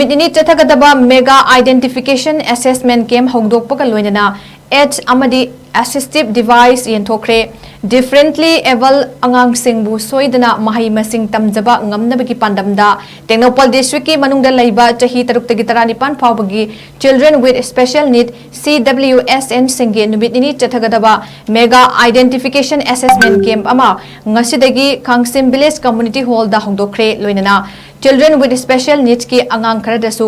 NINI CHATTHAGADABA MEGA IDENTIFICATION ASSESSMENT CAMP Houdokpaga Loinana Amadi Assistive device Yenthokkhre differently able angang singbu soidana mahai masing tamjaba ngamnabagi pandamda Technopal district ki manungda laiba chahi 6-9 phawbagi children with special need CWSN singe NUMIT CHATTHAGADABA MEGA IDENTIFICATION ASSESSMENT CAMP ama ngasidagi Khangsim Village Community Hall da Houdokkhre Loinana Children with special needs ki angang kharadasu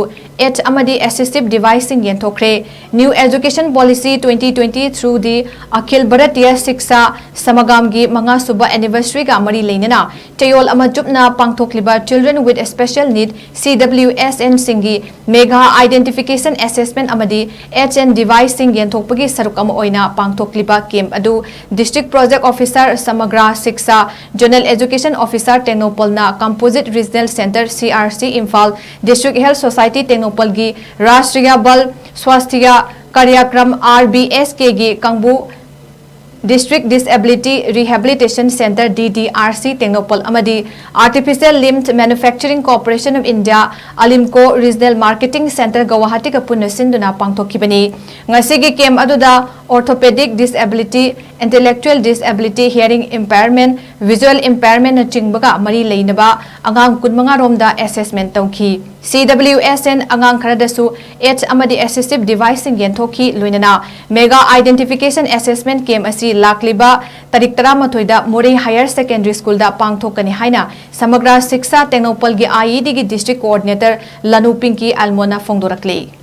Amadi Assistive device Yenthokkhre New Education Policy 2020 through the Akhil Bharatiya Shiksha Samagam gi manga suba anniversary ga mari leinana Chayol ama jupna pangthokliba Children with special need CWSN singi Mega Identification Assessment amadi HN device Yenthokpagi saruk ama oina pangthokliba camp adu District Project Officer Samagra Shiksha General Education Officer Technopal na Composite Regional Center CRC Imphal District Health Society Technopal gi Rashtriya Bal Swasthya Karyakram RBSK gi Kangbu District Disability Rehabilitation Center DDRC Technopal amadi Artificial Limbs Manufacturing Corporation of India Alimco Regional Marketing Center Guwahati ka punna sinduna pangthokibani ngasigi camp aduda orthopedic disability intellectual disability hearing impairment visual impairment na chingbaga mari leinaba angang kunmanga romda assessment tawki CWSN angang kharadasu Amadi Assistive device Yenthokhi Loinana Mega Identification Assessment Camp asi lakliba tarik 13 da More Higher Secondary School da pangthokani haina Samagra Shiksha Technopal gi IED gi District Coordinator Lanu Pinky Almona Fongdorakle